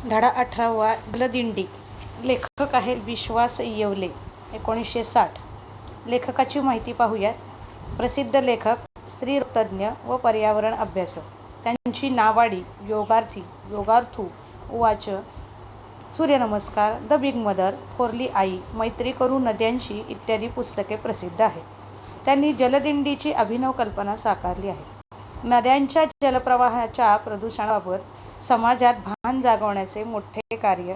धडा 18वा जलदिंडी. लेखक आहेत विश्वास येवले, 1960. लेखकाची माहिती पाहूयात. प्रसिद्ध लेखक, स्त्रीरोगतज्ञ व पर्यावरण अभ्यासक. त्यांची नावाडी, योगार्थू, उवाच, सूर्यनमस्कार, द बिग मदर, थोरली आई, मैत्री करू नद्यांशी इत्यादी पुस्तके प्रसिद्ध आहेत. त्यांनी जलदिंडीची अभिनव कल्पना साकारली आहे. नद्यांच्या जलप्रवाहाच्या प्रदूषणाबाबत समाजात भान जागवण्याचे मोठे कार्य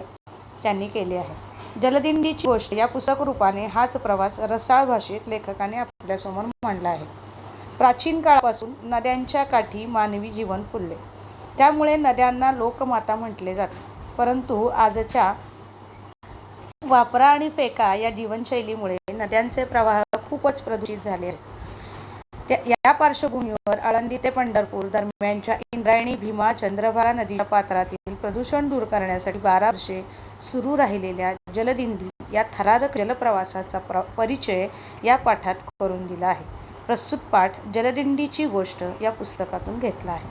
त्यांनी केले आहे. जलदिंडीची गोष्ट या पुस्तक रूपाने हाच प्रवास रसाळ भाषेत लेखकाने आपल्यासमोर मांडला आहे. प्राचीन काळापासून नद्यांच्या काठी मानवी जीवन फुलले. त्यामुळे नद्यांना लोकमाता म्हटले जाते. परंतु आजच्या वापरा आणि फेका या जीवनशैलीमुळे नद्यांचे प्रवाह खूपच प्रदूषित झाले आहेत. या पार्श्वभूमीवर आळंदी ते पंढरपूर दरम्यानच्या इंद्रायणी, भीमा, चंद्रभागा नदीच्या पात्रातील प्रदूषण दूर करण्यासाठी 12 वर्षे सुरू राहिलेल्या जलदिंडी या थरारक जलप्रवासाचा परिचय या पाठात करून दिला आहे. प्रस्तुत पाठ जलदिंडीची गोष्ट या पुस्तकातून घेतला आहे.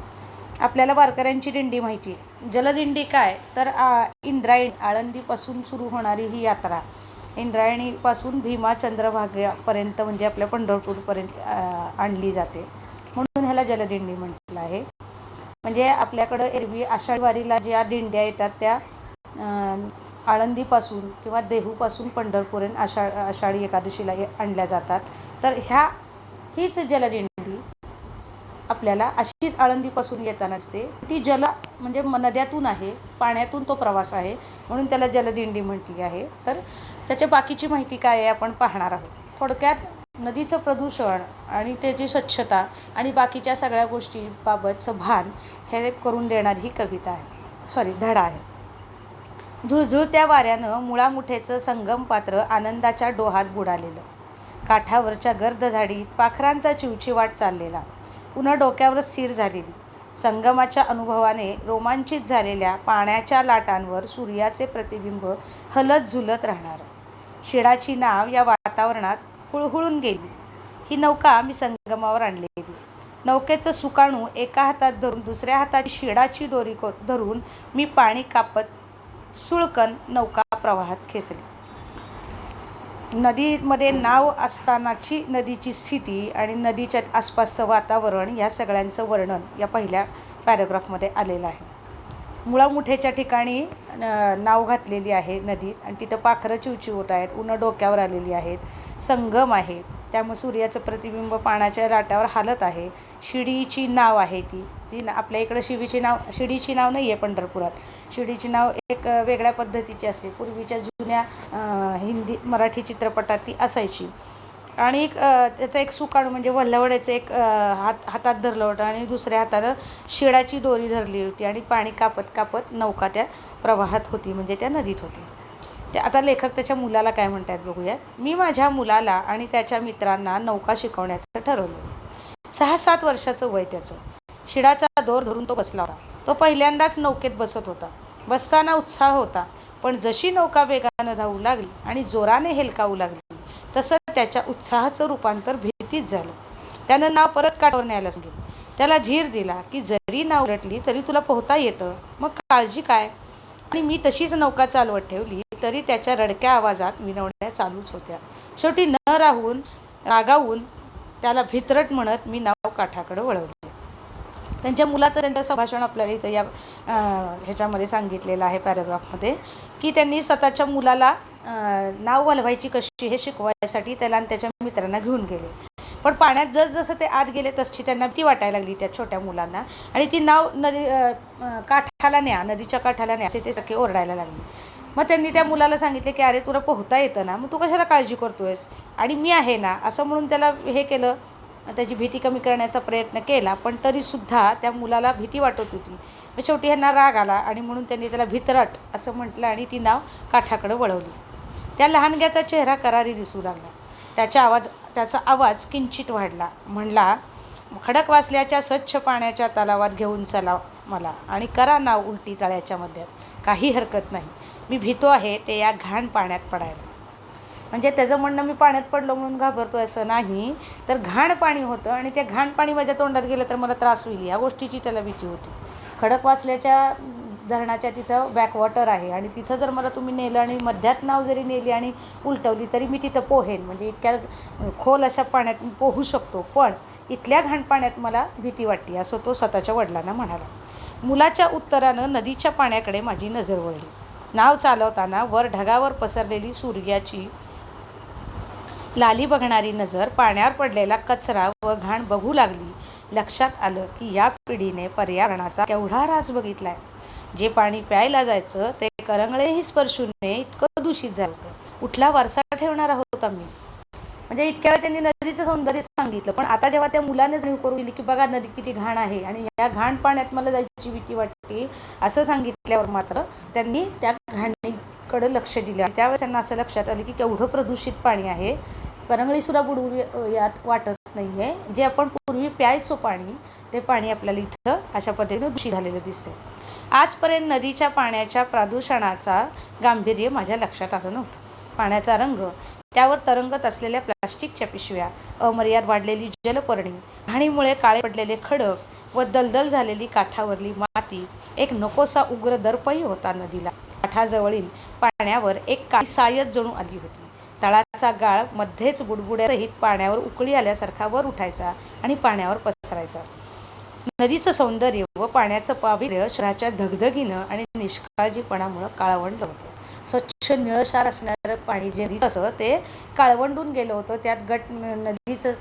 आपल्याला वारकऱ्यांची दिंडी माहिती आहे. जलदिंडी काय तर इंद्रायणी, आळंदीपासून सुरू होणारी ही यात्रा इंद्रायणीपासून भीमा चंद्रभागेपर्यंत म्हणजे आपल्या पंढरपूरपर्यंत आणली जाते. म्हणून ह्याला जलदिंडी म्हटलं आहे. म्हणजे आपल्याकडं एरवी आषाढी वारीला ज्या दिंड्या येतात त्या आळंदीपासून किंवा देहूपासून पंढरपूरपर्यंत आषाढी एकादशीला आणल्या जातात. तर हीच जलदिंडी आपल्याला अशीच आळंदीपासून येताना असते. ती म्हणजे नद्यातून आहे, पाण्यातून तो प्रवास आहे, म्हणून त्याला जलदिंडी म्हटली आहे. तर त्याच्या बाकीची माहिती काय आहे आपण पाहणार आहोत. थोडक्यात नदीचं प्रदूषण आणि त्याची स्वच्छता आणि बाकीच्या सगळ्या गोष्टीबाबतचं भान हे करून देणारी ही कविता आहे, धडा आहे. झुळझुळत्या वाऱ्यानं मुळामुठेचं संगम पात्र आनंदाच्या डोहात बुडालेलं. काठावरच्या गर्द झाडीत पाखरांचा चिवचिवाट चाललेला. पुन्हा डोक्यावर स्थिर झालेली. संगमाच्या अनुभवाने रोमांचित झालेल्या पाण्याच्या लाटांवर सूर्याचे प्रतिबिंब हलत झुलत राहणार. शिडाची नाव या वातावरणात हुळहुळून गेली. ही नौका मी संगमावर आणलेली. नौकेचं सुकाणू एका हातात धरून दुसऱ्या हाताची शिडाची दोरी धरून मी पाणी कापत सुळकन नौका प्रवाहात खेचली. नदीमध्ये नाव असतानाची नदीची स्थिती आणि नदीच्या आसपासचं वातावरण या सगळ्यांचं वर्णन या पहिल्या पॅराग्राफमध्ये आलेलं आहे. मुळामुठेच्या ठिकाणी नाव घातलेली आहे नदीत आणि तिथं पाखरं चिवचिवत आहेत, उन्हं डोक्यावर आलेली आहेत. संगम आहे, त्यामुळे सूर्याचं प्रतिबिंब पाण्याच्या लाटावर हालत आहे. शिडीची नाव आहे ती आपल्या इकडं शिडीची नाव नाही आहे पंढरपुरात. शिडीची नाव एक वेगळ्या पद्धतीची असते. पूर्वीच्या जुन्या हिंदी मराठी चित्रपटात ती असायची. आणि त्याचं एक सुकाणू म्हणजे वल्हवड्याचं एक हातात धरलं होतं आणि दुसऱ्या हातानं शिडाची दोरी धरली होती आणि पाणी कापत कापत नौका त्या प्रवाहात होती, म्हणजे त्या नदीत होती. ते आता लेखक त्याच्या मुलाला काय म्हणतात बघूया. मी माझ्या मुलाला आणि त्याच्या मित्रांना नौका शिकवण्याचं ठरवलं. 6-7 वर्षाचं वय त्याचं. शिडाचा दोर धरून तो बसला होता. तो पहिल्यांदाच नौकेत बसत होता. बसताना उत्साह होता, पण जशी नौका वेगानं धावू लागली आणि जोराने हेलकावू लागली तसं त्याच्या उत्साहाचं रूपांतर भीतीत झालं. त्यानं नाव परत काठावर न्यायला सांगितलं. त्याला धीर दिला की जरी नाव उलटली तरी तुला पोहता येतं, मग काळजी काय. आणि मी तशीच नौका चालवत ठेवली तरी त्याच्या रडक्या आवाजात विनवण्या चालूच होत्या. शेवटी न रागावून त्याला भित्रट म्हणत मी नाव काठाकडे वळवली. त्यांच्या मुलाचं त्यांचं संभाषण आपल्याला इथं या ह्याच्यामध्ये सांगितलेलं आहे पॅराग्राफमध्ये, की त्यांनी स्वतःच्या मुलाला नाव वळवायची कशी हे शिकवायसाठी त्याला आणि त्याच्या मित्रांना घेऊन गेले. पण पाण्यात जसजसं ते आत गेले तशी त्यांना भीती वाटायला लागली त्या छोट्या मुलांना आणि ती नाव नदीच्या काठाला न्या असे ते सगळे ओरडायला लागले. मग त्यांनी त्या मुलाला सांगितले की अरे तुला पोहता येतं ना, मग तू कशाला काळजी करतोयस आणि मी आहे ना, असं म्हणून त्याला हे केलं. त्याची भीती कमी करण्याचा प्रयत्न केला, पण तरीसुद्धा त्या मुलाला भीती वाटत होती. मग शेवटी ह्यांना राग आला आणि म्हणून त्यांनी त्याला भित्रट असं म्हटलं आणि ती नाव काठाकडे वळवली. त्या लहानग्याचा चेहरा करारी दिसू लागला. त्याचा आवाज किंचित वाढला. म्हणला, खडकवासल्याच्या स्वच्छ पाण्याच्या तलावात घेऊन चला मला आणि करा नाव उलटी तळ्याच्या मध्यात. काही हरकत नाही, मी भीतो आहे ते या घाण पाण्यात पडायला. म्हणजे त्याचं म्हणणं मी पाण्यात पडलो म्हणून घाबरतोय असं नाही, तर घाण पाणी होतं आणि ते घाण पाणी माझ्या तोंडात गेलं तर मला त्रास होईल या गोष्टीची त्याला भीती होती. खडकवासल्याच्या धरणाच्या तिथं बॅकवॉटर आहे आणि तिथं जर मला तुम्ही नेलं आणि मध्यात नाव जरी नेली आणि उलटवली तरी मी तिथं पोहेन. म्हणजे इतक्या खोल अशा पाण्यात मी पोहू शकतो, पण इथल्या घाण पाण्यात मला भीती वाटते, असं तो स्वतःच्या वडिलांना म्हणाला. मुलाच्या उत्तरानं नदीच्या पाण्याकडे माझी नजर वळली. नाव चालवताना वर ढगावर पसरलेली सूर्याची लाली बघणारी नजर पाण्यावर पडलेला कचरा व घाण बघू लागली. लक्षात आलं की या पिढीने पर्यावरणाचा केवढा ऱ्हास बघितलाय. जे पाणी प्यायला जायचं ते करंगळेही स्पर्शू नये इतकं दूषित झालं होतं. कुठला वारसा ठेवणार आहोत आम्ही. म्हणजे इतक्या वेळ त्यांनी नदीचं सौंदर्य सांगितलं, पण आता जेव्हा त्या मुलाने जाणीव करून दिली की बघा नदी किती घाण आहे आणि या घाण पाण्यात मला जायची भीती वाटते असं सांगितल्यावर मात्र त्यांनी त्या घाणीकडे लक्ष दिलं. त्यावेळेस त्यांना असं लक्षात आलं की केवढं प्रदूषित पाणी आहे. करंगळीसुद्धा बुडवू यात वाटत नाही आहे. जे आपण पूर्वी प्यायचो पाणी, ते पाणी आपल्याला इथं अशा पद्धतीने दूषित झालेलं दिसते. आजपर्यंत नदीच्या पाण्याच्या प्रदूषणाचा गांभीर्य माझ्या लक्षात आलं नव्हतं. पाण्याचा रंग, त्यावर तरंगत असलेल्या प्लास्टिकच्या पिशव्या, अमर्याद वाढलेली जलपर्णी, घाणीमुळे काळे पडलेले खडक व दलदल झालेली काठावरली माती एक नकोसा उग्र दर्पही होता. नदीला काठाजवळील पाण्यावर एक काळी सायच जणू आली होती. तळाचा गाळ मध्येच बुडबुड्यासहित पाण्यावर उकळी आल्यासारखा वर उठायचा आणि पाण्यावर पसरायचा. नदीचं सौंदर्य व पाण्याचं पावित्र्य शहराच्या धगधगीनं आणि निष्काळजीपणामुळं काळवंडलं होतं. स्वच्छ निळशार असणारं पाणी जे असं ते काळवंडून गेलं होतं. त्यात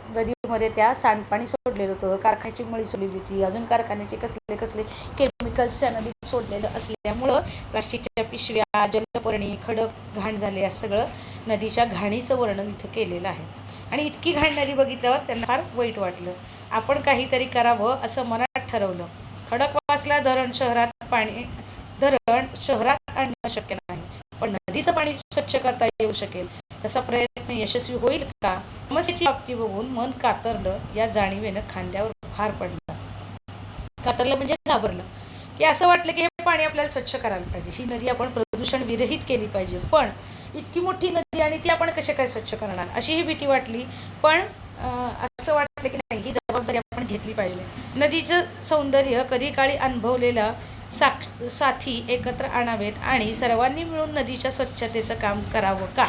नदीमध्ये त्या सांडपाणी सोडलेलं होतं, कारखान्याची मळी सोडलेली होती, अजून कारखान्याचे कसले कसले केमिकल्स त्या नदीत सोडलेलं असल्यामुळं प्लास्टिकच्या पिशव्या, जलपर्णी, खडक घाण झाले, असं सगळं नदीच्या घाणीचं वर्णन इथं केलेलं आहे. आणि इतकी घाण नदी बघितल्यावर त्यांना फार वाईट वाटलं. आपण काहीतरी करावं असं मनात ठरवलं. खडकवासला धरण शहरात आणणं शक्य नाही, पण नदीचं पाणी स्वच्छ करता येऊ शकेल. तसा प्रयत्न यशस्वी होईल का? समस्येची व्याप्ती बघून मन कातरलं. या जाणीवेनं खांद्यावर भार पडला. कातरलं म्हणजे घाबरलं, की असं वाटलं की हे पाणी आपल्याला स्वच्छ करायला पाहिजे. ही नदी आपण प्रदूषण विरहित केली पाहिजे. पण इतकी मोठी नदी आणि ती आपण कशा काय स्वच्छ करणार, अशी ही भीती वाटली. पण असं वाटलं की नाही, ही जबाबदारी आपण घेतली पाहिजे. नदीचं सौंदर्य कधी काळी अनुभवलेला साथी एकत्र आणावेत आणि सर्वांनी मिळून नदीच्या स्वच्छतेचं काम करावं का?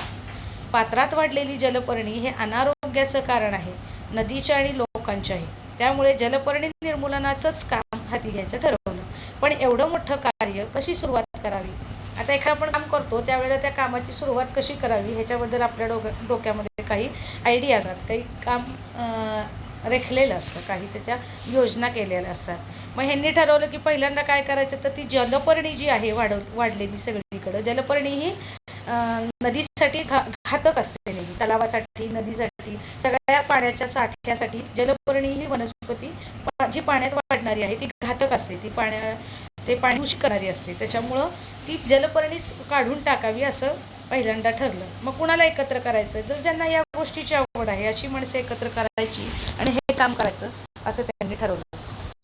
पात्रात वाढलेली जलपर्णी हे अनारोग्याचं कारण आहे, नदीच्या आणि लोकांच्याही. त्यामुळे जलपर्णी निर्मूलनाचंच काम हाती घ्यायचं ठरवलं. पण एवढं मोठं कार्य कशी सुरुवात करावी? आता एखादं आपण काम करतो त्यावेळेला त्या कामाची सुरुवात कशी करावी ह्याच्याबद्दल आपल्या डोक्यामध्ये काही आयडिया असतात, काही काम रेखलेलं असतं, काही त्याच्या योजना केलेल्या असतात. मग ह्यांनी ठरवलं की पहिल्यांदा काय करायचं, तर ती जलपर्णी जी आहे वाढलेली सगळीकडं, जलपर्णी ही नदीसाठी घातक असते. तलावासाठी, नदीसाठी, सगळ्या पाण्याच्या साठ्यासाठी जलपर्णी ही वनस्पती जी पाण्यात वाढणारी आहे ती घातक असते. ते पाणी दूषित करणारी असते. त्याच्यामुळं ती जलपर्णीच काढून टाकावी असं पहिल्यांदा ठरलं. मग कुणाला एकत्र करायचं, जर ज्यांना या गोष्टीची आवड आहे अशी माणसं एकत्र करायची आणि हे काम करायचं असं त्यांनी ठरवलं.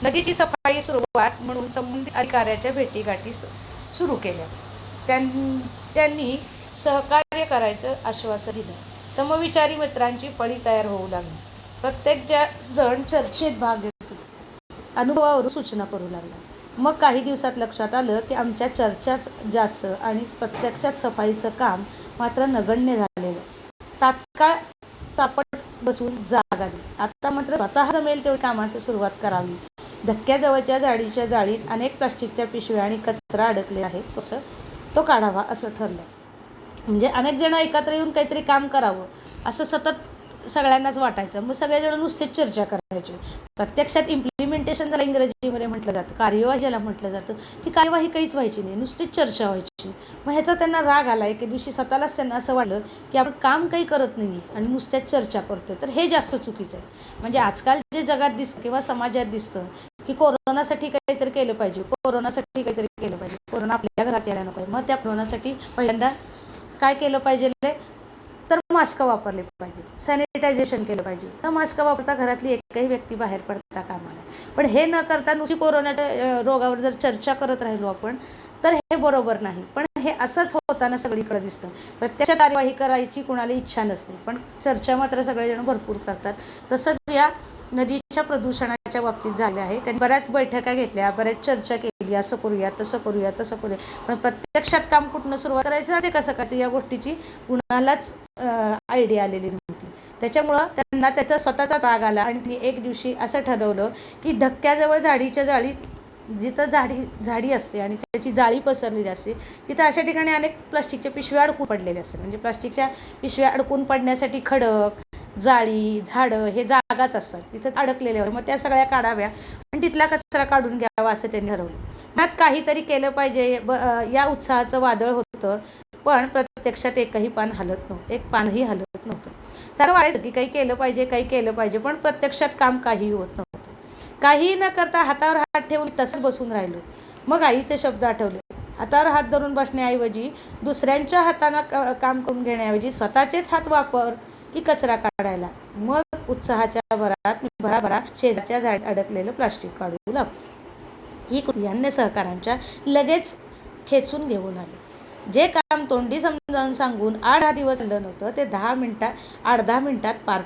नदीची सफाई सुरुवात म्हणून संबंधित अधिकाऱ्याच्या भेटीगाठी सुरू केल्या. त्यांनी सहकार्य करायचं आश्वासन दिलं. समविचारी मित्रांची फळी तयार होऊ लागली. प्रत्येक जण चर्चेत भाग घेत अनुभवावरून सूचना करू लागला. मग काही दिवसात लक्षात आलं की आमच्या चर्चाच जास्त आणि प्रत्यक्षात सफाईचं काम मात्र नगण्य झालेलं. तात्काळ चापट बसून जाग आली. आता मात्र स्वतः जमेल तेवढी कामाची सुरुवात करावी. धक्क्याजवळच्या जाळीच्या जाळीत अनेक प्लास्टिकच्या पिशव्या आणि कचरा अडकले आहेत, तसं तो काढावा असं ठरलं. म्हणजे अनेक जण एकत्र येऊन काहीतरी काम करावं असं सतत सगळ्यांनाच वाटायचं. मग सगळेजण नुसतेच चर्चा करायची. प्रत्यक्षात इम्प्लिमेंटेशन ज्याला इंग्रजीमध्ये म्हटलं जातं, कार्यवाही ज्याला म्हटलं जातं, ती कार्यवाही काहीच व्हायची नाही, नुसतीच चर्चा व्हायची. मग ह्याचा त्यांना राग आला. एके दिवशी स्वतःलाच त्यांना असं वाटलं की आपण काम काही करत नाही आणि नुसत्याच चर्चा करतोय, तर हे जास्त चुकीचं आहे. म्हणजे आजकाल जे जगात दिसतं किंवा समाजात दिसतं की कोरोनासाठी काहीतरी केलं पाहिजे, कोरोनासाठी काहीतरी केलं पाहिजे, कोरोना आपल्या घरात यायला नको आहे. मग त्या कोरोनासाठी पहिल्यांदा काय केलं पाहिजे, तर मास्क वापरले पाहिजे, सॅनिटायझेशन केलं पाहिजे. तर मास्क वापरता घरातली एकही व्यक्ती बाहेर पडता कामा नये. पण हे न करता नुसती कोरोनाच्या रोगावर जर चर्चा करत राहिलो आपण तर हे बरोबर नाही. पण हे असंच होताना सगळीकडे दिसतं. प्रत्यक्ष कार्यवाही करायची कुणाला इच्छा नसते, पण चर्चा मात्र सगळेजण भरपूर करतात. तसंच या नदीच्या प्रदूषणाच्या बाबतीत झाले आहे. त्यांनी बऱ्याच बैठका घेतल्या, बऱ्याच चर्चा केली, असं करूया, तसं करूया, तसं करूया. पण प्रत्यक्षात काम कुठनं सुरुवात करायचं आणि ते कसं करायचं या गोष्टीची कुणालाच आयडिया आलेली नव्हती. त्याच्यामुळं त्यांना त्याचा स्वतःचा राग आला आणि त्यांनी एक दिवशी असं ठरवलं की धक्क्याजवळ झाडीच्या जाळीत, जिथं झाडी असते आणि त्याची जाळी पसरलेली असते, तिथं अशा ठिकाणी अनेक प्लास्टिकच्या पिशव्या अडकून पडलेल्या असतात. म्हणजे प्लास्टिकच्या पिशव्या अडकून पडण्यासाठी खडक, जाळी, झाडं हे जागाच असतात, तिथं अडकलेले होते. मग त्या सगळ्या काढाव्या आणि तिथला कचरा काढून घ्यावा असं त्यांनी ठरवलं. मनात काहीतरी केलं पाहिजे या उत्साहाचं वादळ होतं, पण प्रत्यक्षात एकही पान हलत नव्हतं, एक पानही हलत नव्हतं. सारं वाटायचं की काही केलं पाहिजे, काही केलं पाहिजे, पण प्रत्यक्षात काम काहीही होत नव्हतं. काही न करता हातावर हात ठेवून तसंच बसून राहिलो. मग आईचे शब्द आठवले. हातावर हात धरून बसण्याऐवजी, दुसऱ्यांच्या हातानं काम करून घेण्याऐवजी स्वतःचेच हात वापर की कचरा काढायला. मग उत्साहाच्या भरात मी भराभरा शेजारच्या झाडात अडकलेलं प्लास्टिक काढू लागलो. ही कृती अन्य सहकाऱ्यांच्या लगेच खेचून घेऊन आली. जे काम तोंडी समजावून सांगून 8-10 दिवस झालं नव्हतं, ते 8-10 मिनिटात पार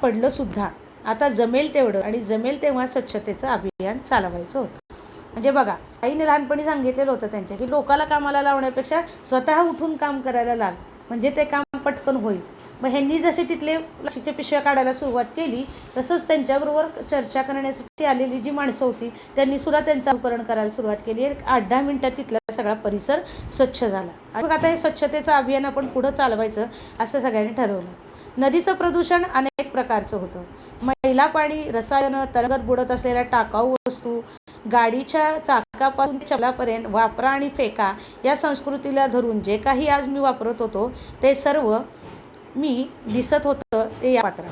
पडलं सुद्धा. आता जमेल तेवढं आणि जमेल तेव्हा स्वच्छतेचं अभियान चालवायचं होतं. म्हणजे बघा, आईने लहानपणी सांगितलेलं होतं त्यांच्या की लोकाला कामाला लावण्यापेक्षा स्वतः उठून काम करायला लाग, म्हणजे ते काम पटकन होईल. मग ह्यांनी जसे तिथले प्लास्टिकच्या पिशव्या काढायला सुरुवात केली, तसंच त्यांच्याबरोबर चर्चा करण्यासाठी आलेली जी माणसं होती त्यांनी सुद्धा त्यांचं अनुकरण करायला सुरुवात केली. 8-10 मिनिटात तिथला सगळा परिसर स्वच्छ झाला. आणि मग आता हे स्वच्छतेचं अभियान आपण पुढं चालवायचं असं सगळ्यांनी ठरवलं. नदीचं प्रदूषण अनेक प्रकारचं होतं. मैला पाणी, रसायनं, तरंगत बुडत असलेल्या टाकाऊ वस्तू, गाडीच्या चाकापासून चपलापर्यंत वापरा आणि फेका या संस्कृतीला धरून जे काही आज मी वापरत होतो ते सर्व मी दिसत होतं ते या पात्रात.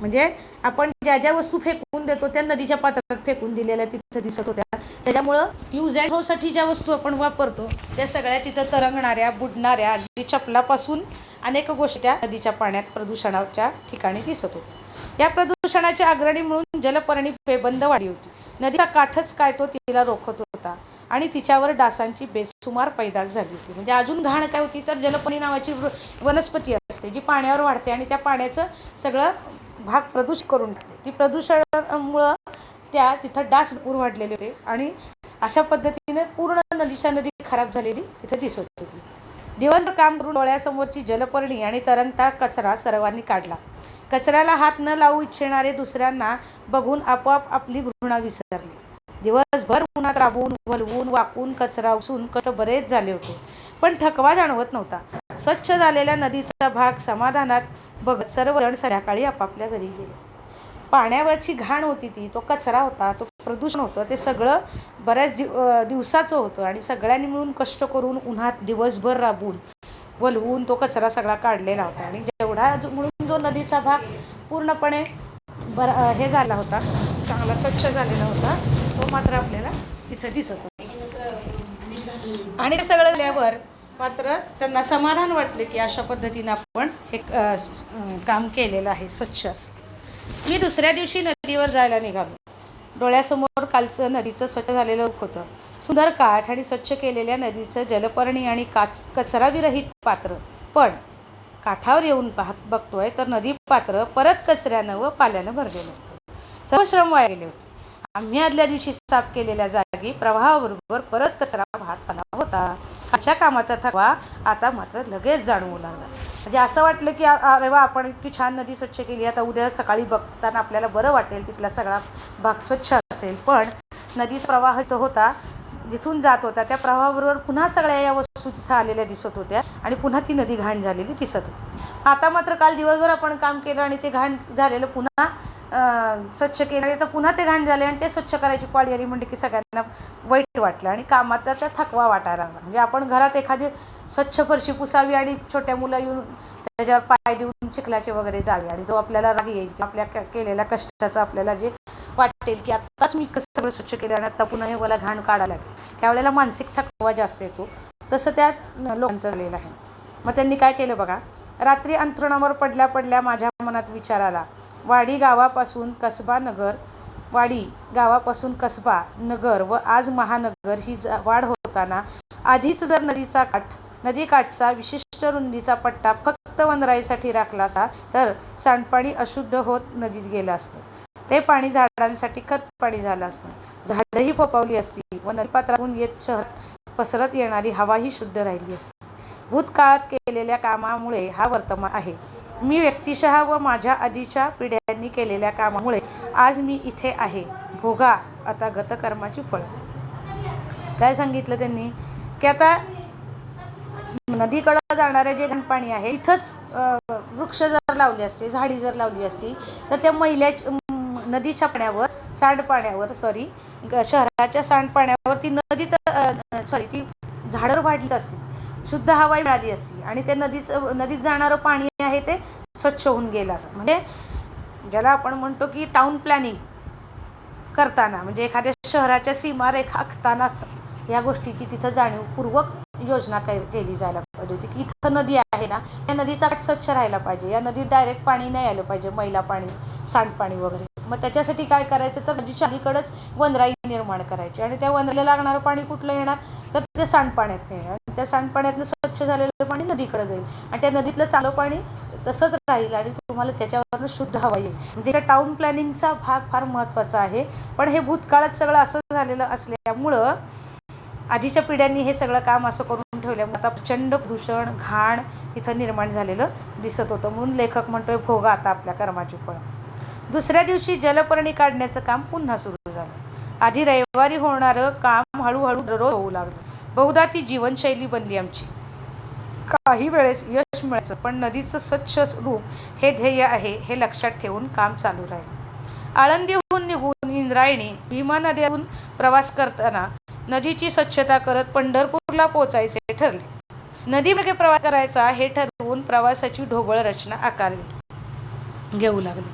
म्हणजे आपण ज्या ज्या वस्तू फेकून देतो त्या नदीच्या पात्रात फेकून दिलेल्या तिथं दिसत होत्या. त्याच्यामुळं यूज अँड थ्रोसाठी ज्या वस्तू आपण वापरतो त्या सगळ्या तिथं तरंगणाऱ्या, बुडणाऱ्या, अगदी चपलापासून अनेक गोष्टी त्या नदीच्या पाण्यात प्रदूषणाच्या ठिकाणी दिसत होत्या. या प्रदूषणाच्या अग्रणी म्हणून जलपर्णी बंद वाढली होती. नदीचा काठच काय तो तिला रोखत होता आणि तिच्यावर डासांची बेसुमार पैदास झाली होती. म्हणजे अजून घाण काय होती तर जलपर्णी नावाची वनस्पती असते जी पाण्यावर वाढते आणि त्या पाण्याचं सगळं भाग प्रदूषित करून टाकते. ती प्रदूषणामुळं तिथं डास भरपूर वाढलेले होते आणि अशा पद्धतीने पूर्ण नदी खराब झालेली तिथं दिसत होती. दिवसभर काम करून डोळ्यासमोरची जलपर्णी आणि तरंगता कचरा सर्वांनी काढला. कचऱ्याला हात न लावू इच्छिणारे दुसऱ्यांना बघून आपोआप आपली घृणा विसरली. दिवसभर उन्हात राबून, वलवून, वाकून, कचरा उचलून कष्ट बरेच झाले होते, पण थकवा जाणवत नव्हता. स्वच्छ झालेल्या नदीचा भाग समाधानात बघत सर्वजण संध्याकाळी आपापल्या घरी गेले. पाण्यावरची घाण होती ती, तो कचरा होता, तो प्रदूषण होतं, ते सगळं बऱ्याच दिवसाचं होतं आणि सगळ्यांनी मिळून कष्ट करून उन्हात दिवसभर राबून वलवून तो कचरा सगळा काढलेला होता. आणि जेवढा म्हणून जो नदीचा भाग पूर्णपणे हे झाला होता, चांगला स्वच्छ झालेला होता, तो मात्र आपल्याला तिथं दिसत होता. आणि ते सगळं झाल्यावर मात्र त्यांना समाधान वाटले की अशा पद्धतीनं आपण हे काम केलेलं आहे स्वच्छ असं. मी दुसऱ्या दिवशी नदीवर जायला निघालो. डोळ्यासमोर कालचं नदीचं स्वच्छ झालेलं रूप होतं. सुंदर काठ आणि स्वच्छ केलेल्या नदीचं जलपर्णी आणि कचराविरहित पात्र. पण काठावर येऊन बघतोय तर नदी पात्र परत कचऱ्यानं व पाल्यानं भरलेलं होतं. सर्व श्रम वाया गेले होते. आम्ही आदल्या दिवशी साफ केलेल्या जागी प्रवाहाबरोबर परत कचरा वाहत आला होता. अशा कामाचा थकवा आता मात्र लगेच जाणवू लागला. म्हणजे असं वाटलं की अरे वा, आपण इतकी छान नदी स्वच्छ केली, आता उद्या सकाळी बघताना आपल्याला बरं वाटेल, तिथला सगळा भाग स्वच्छ असेल. पण नदीचा प्रवाह तो होता, जिथून जात होता त्या प्रवाहाबरोबर पुन्हा सगळ्या या वस्तू तिथं आलेल्या दिसत होत्या आणि पुन्हा ती नदी घाण झालेली दिसत होती. आता मात्र काल दिवसभर आपण काम केलं आणि ते घाण झालेलं पुन्हा स्वच्छ केलं, तर पुन्हा ते घाण झाले आणि ते स्वच्छ करायची पाळी आली. म्हणजे की सगळ्यांना वाईट वाटलं आणि कामाचा त्या थकवा वाटायला लागला. म्हणजे आपण घरात एखादी स्वच्छ फरशी पुसावी आणि छोट्या मुलं येऊन त्याच्यावर पाय देऊन चिखलाचे वगैरे जावे आणि तो आपल्याला राग येईल की आपल्या केलेल्या कष्टाचं आपल्याला जे वाटेल की आत्ताच मी कसं सगळं स्वच्छ केलं आणि आत्ता पुन्हा हे मला घाण काढायला लागेल, त्यावेळेला मानसिक थकवा जास्त येतो. तसं त्या लोकांचं झालेलं आहे. मग त्यांनी काय केलं बघा, रात्री अंथरुणावर पडल्या माझ्या मनात विचार आला, वाडी गावापासून कसबा नगर व आज महानगर ही वाढ होताना आधीच जर नदीकाठचा विशिष्ट रुंदीचा पट्टा फक्त फक्त वनराईसाठी राखला असता तर सांडपाणी अशुद्ध होत नदीत गेलं असतं. ते पाणी झाडांसाठी खत पाणी झालं असतं. झाडंही फोपावली असती व नदीपात्रातून येत शहरात पसरत येणारी हवाही शुद्ध राहिली असती. भूतकाळात केलेल्या कामामुळे हा वर्तमान आहे. मी व्यक्तिशः व माझ्या आधीच्या पिढ्यांनी केलेल्या कामामुळे आज मी इथे आहे. भोगा आता गतकर्माची फळ. काय सांगितलं त्यांनी की आता नदीकडं जाणारे जे घनपाणी आहे इथंच वृक्ष जर लावले असते, झाडी जर लावली असती तर त्या नदीच्या पाण्यावर सांडपाण्यावर शहराच्या सांडपाण्यावर ती ती झाडं वाढली असती, शुद्ध हवा मिळाली असती आणि ते नदीत जाणारं पाणी आहे ते स्वच्छ होऊन गेलं असतं. म्हणजे ज्याला आपण म्हणतो की टाउन प्लॅनिंग करताना म्हणजे एखाद्या शहराच्या सीमारेखा आखतानाच या गोष्टीची तिथं जाणीवपूर्वक योजना केली जायला पाहिजे होती की इथं नदी आहे ना, त्या नदीचा काठ स्वच्छ राहायला पाहिजे. या नदीत डायरेक्ट पाणी नाही आलं पाहिजे, मैला पाणी, सांडपाणी वगैरे. मग त्याच्यासाठी काय करायचं तर नदीच्या अलीकडंच वनराई निर्माण करायची आणि त्या वनराईला लागणारं पाणी कुठलं येणार तर ते सांडपाण्यात येणार. त्या सांडपाण्यातनं स्वच्छ झालेलं पाणी नदीकडे जाईल आणि त्या नदीतलं चांगलं पाणी तसंच राहील आणि तुम्हाला त्याच्यावरनं शुद्ध हवा येईल. म्हणजे टाउन प्लॅनिंगचा भाग फार महत्त्वाचा आहे. पण हे भूतकाळात सगळं असं झालेलं असल्यामुळं आधीच्या पिढ्यांनी हे सगळं काम असं करून ठेवल्यामुळे आता प्रचंड प्रदूषण, घाण इथं निर्माण झालेलं दिसत होतं. म्हणून लेखक म्हणतोय भोगा आता आपल्या कर्माची फळं. दुसऱ्या दिवशी जलपर्णी काढण्याचं काम पुन्हा सुरू झालं. आधी रविवारी होणारं काम हळूहळू दररोज होऊ लागलं. बहुधा ती जीवनशैली बनली आमची. काही वेळेस यश मिळायचं पण नदीचं स्वच्छ रूप हे ध्येय आहे हे लक्षात ठेवून काम चालू राहिलं. आळंदीहून निघून इंद्रायणी, भीमा नद्याहून प्रवास करताना नदीची स्वच्छता करत पंढरपूरला पोचायचे ठरले. नदीमार्गे प्रवास करायचा हे ठरवून प्रवासाची ढोबळ रचना आकार घेऊ लागली.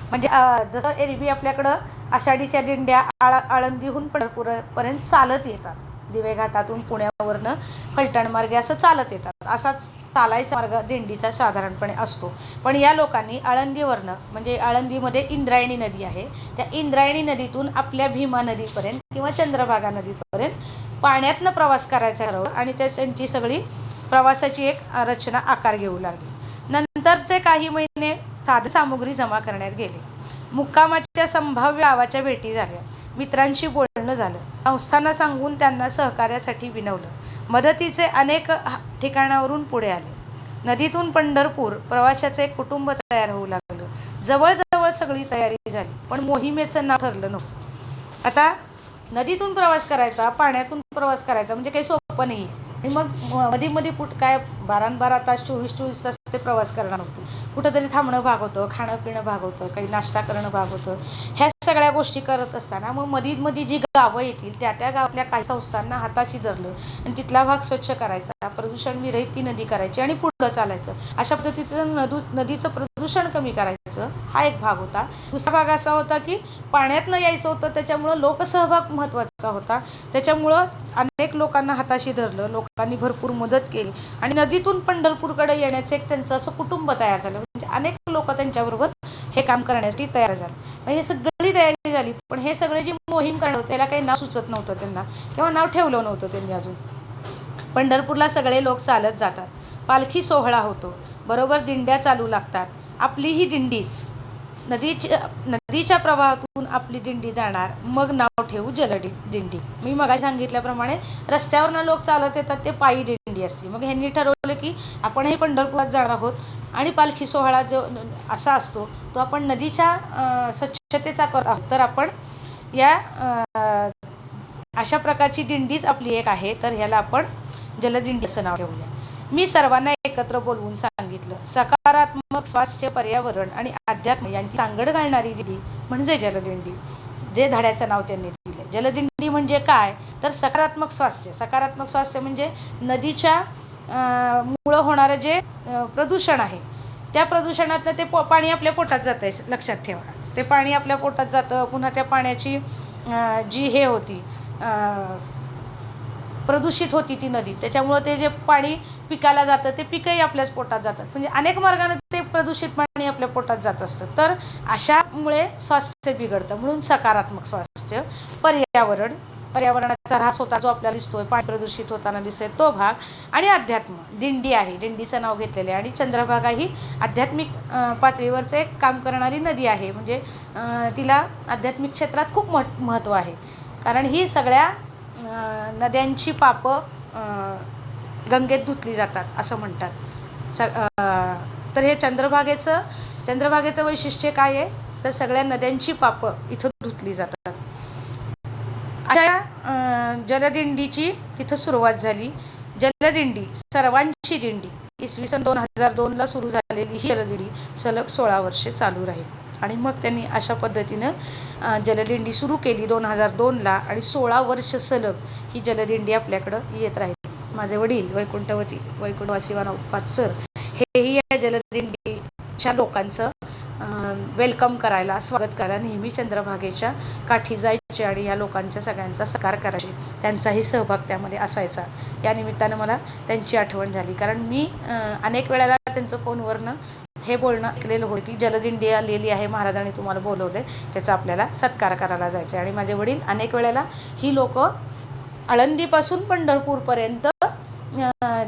म्हणजे जसं एरवी आपल्याकडं आषाढीच्या दिंड्या आळंदीहून पंढरपूरपर्यंत चालत येतात, दिवे घाटातून पुण्यावरनं फलटण मार्गे असं चालत येतात. असाच चालायचा मार्ग दिंडीचा साधारणपणे असतो. पण या लोकांनी आळंदीवरनं म्हणजे आळंदीमध्ये इंद्रायणी नदी आहे, त्या इंद्रायणी नदीतून आपल्या भीमा नदीपर्यंत किंवा चंद्रभागा नदीपर्यंत पाण्यातनं प्रवास करायचा ठरवलं आणि त्यांची सगळी प्रवासाची एक रचना आकार घेऊ लागली. नंतरचे काही महिने साधन सामुग्री जमा करण्यात गेले. मुक्कामाच्या संभाव्य गावाच्या भेटी झाल्या. मित्रांशी बोलणं झालं. संस्थांना सांगून त्यांना सहकार्यासाठी विनवलं. मदतीचे अनेक ठिकाणावरून पुढे आले. नदीतून पंढरपूर प्रवासाचे एक कुटुंब तयार होऊ लागलं. जवळजवळ सगळी तयारी झाली पण मोहिमेचं नाव ठरलं नव्हतं. आता नदीतून प्रवास करायचा, पाण्यातून प्रवास करायचा म्हणजे काही सोपं नाही आहे. आणि मग मध्ये काय 12 तास 24 तास ते प्रवास करणार नव्हते. कुठंतरी थांबणं भाग होतं, खाणं पिणं भाग होतं, काही नाश्ता करणं भाग होतं. ह्या सगळ्या गोष्टी करत असताना मग मध्ये जी गावं येतील त्या गावातल्या काही संस्थांना हाताशी धरलं आणि तिथला भाग स्वच्छ करायचा, प्रदूषण विरहित ती नदी करायची आणि पुढं चालायचं. अशा पद्धतीचं नदीचं प्रदूषण कमी करायचं हा एक भाग होता. दुसरा भाग असा होता की पाण्यातनं यायचं होतं, त्याच्यामुळं लोकसहभाग महत्त्वाचा होता. त्याच्यामुळं अनेक लोकांना हाताशी धरलं, लोकांनी भरपूर मदत केली आणि नदीतून पंढरपूरकडे येण्याचं एक त्यांचं असं कुटुंब तयार झालं. म्हणजे अनेक लोक त्यांच्याबरोबर हे काम करण्यासाठी तयार झाले. हे सगळी तयारी झाली पण हे सगळे जी मोहीम करणार होते त्याला काही नाव सुचत नव्हतं त्यांना किंवा नाव ठेवलं नव्हतं त्यांनी अजून. पंढरपूरला सगळे लोक चालत जातात. पालखी सोहळा होतो. बरोबर दिंड्या चालू लागतात. आपली ही दिंडीच नदीच्या प्रवाहातून आपली दिंडी जाणार. मग नाव ठेवू जलदिंडी. मी मगाशी सांगितल्याप्रमाणे रस्त्यावरनं लोक चालत येतात ते पायी दिंडी असते. मग ह्यांनी ठरवलं की आपणही पंढरपुरात जाणार आहोत आणि पालखी सोहळा जो असा असतो तो आपण नदीच्या स्वच्छतेचा करत आहोत. तर आपण या अशा प्रकारची दिंडीच आपली एक आहे तर ह्याला आपण जलदिंडी असं नाव ठेवूया. मी सर्वांना एकत्र बोलवून सांगितलं. सकारात्मक स्वास्थ्य, पर्यावरण आणि अध्यात्म यांची सांगड घालणारी दिंडी म्हणजे जलदिंडी. जे धड्याचं नाव त्यांनी दिलं. जलदिंडी म्हणजे काय तर सकारात्मक स्वास्थ्य. सकारात्मक स्वास्थ्य म्हणजे नदीच्या मुळं होणारं जे प्रदूषण आहे त्या प्रदूषणातनं ते पाणी आपल्या पोटात जातं आहे. लक्षात ठेवा, ते पाणी आपल्या पोटात जातं. पुन्हा त्या पाण्याची जी हे होती प्रदूषित होती ती नदी, त्याच्यामुळं ते जे पाणी पिकाला जातं ते पिकंही आपल्याच पोटात जातात. म्हणजे अनेक मार्गाने ते प्रदूषित पाणी आपल्या पोटात जात असतं. तर अशामुळे स्वास्थ्य बिघडतं. म्हणून सकारात्मक स्वास्थ्य, पर्यावरण पर्यावरणाचा ऱ्हास होता जो आपल्याला दिसतोय, पाणी प्रदूषित होताना दिसतोय तो भाग, आणि अध्यात्म. दिंडी आहे, दिंडीचं नाव घेतलेलं आहे. आणि चंद्रभागा ही आध्यात्मिक पातळीवरचं एक काम करणारी नदी आहे. म्हणजे तिला आध्यात्मिक क्षेत्रात खूप महत्त्व आहे, कारण ही सगळ्या नद्यांची पापं गंगेत धुतली जातात असं म्हणतात. तर हे चंद्रभागेचं वैशिष्ट्य काय आहे, तर सगळ्या नद्यांची पापं इथं धुतली जातात. अशा जलदिंडीची तिथं सुरुवात झाली. जलदिंडी, सर्वांची दिंडी, इसवी सन 2002ला सुरू झालेली ही जलदिंडी सलग 16 वर्षे चालू राहील. आणि मग त्यांनी अशा पद्धतीनं जलदिंडी सुरू केली 2002ला, आणि 16 वर्ष सलग ही जलदिंडी आपल्याकडं येत राहील. माझे वडील वैकुंठवासी वानोपात सर हेही या जलदिंडीच्या लोकांचं वेलकम करायला, स्वागत करायला नेहमी चंद्रभागेच्या काठी जायचे आणि या लोकांच्या सगळ्यांचा सत्कार करायचे. त्यांचाही सहभाग त्यामध्ये असायचा. या निमित्तानं मला त्यांची आठवण झाली, कारण मी अनेक वेळेला त्यांचं फोनवरनं हे बोलणं ऐकलेलं होतं की जलदिंडी आलेली आहे, महाराजांनी तुम्हाला बोलवले, त्याचा आपल्याला सत्कार करायला जायचं. आणि माझे वडील अनेक वेळेला ही लोक आळंदीपासून पंढरपूरपर्यंत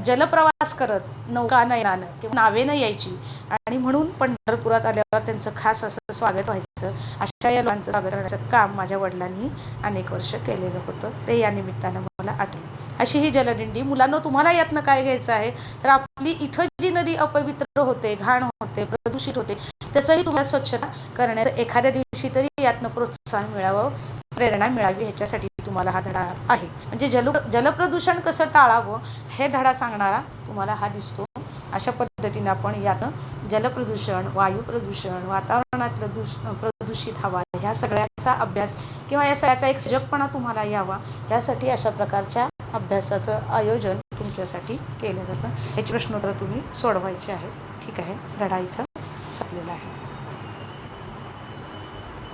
जलप्रवास करत, नौकानयनानं किंवा नावेनं यायची, आणि म्हणून पंढरपुरात आल्यावर त्यांचं खास असं स्वागत व्हायचं. अशा या लोकांचं स्वागत करण्याचं काम माझ्या वडिलांनी अनेक वर्ष केलेलं होतं, ते या निमित्तानं मला आठवलं. अशी ही जलदिंडी. मुलांना तुम्हाला यातनं काय घ्यायचं आहे, तर आपली इथं जी नदी अपवित्र होते, घाण होते, प्रदूषित होते, त्याचंही तुम्हाला स्वच्छता करण्याचं एखाद्या दिवशी तरी यातनं प्रोत्साहन मिळावं, प्रेरणा मिळावी, ह्याच्यासाठी तुम्हाला हा धडा आहे. म्हणजे जलप्रदूषण कसं टाळावं हे धडा सांगणारा तुम्हाला हा दिसतो. अशा पद्धतीने आपण यातनं जलप्रदूषण, वायू प्रदूषण, वातावरणातलं प्रदूषित हवा, ह्या सगळ्याचा अभ्यास किंवा या सगळ्याचा एक सजगपणा तुम्हाला यावा, यासाठी अशा प्रकारच्या अभ्यासाचं आयोजन तुमच्यासाठी केलं जातं. याची प्रश्नोत्तर तुम्ही सोडवायचे आहेत. ठीक आहे, धडा इथं संपलेला आहे.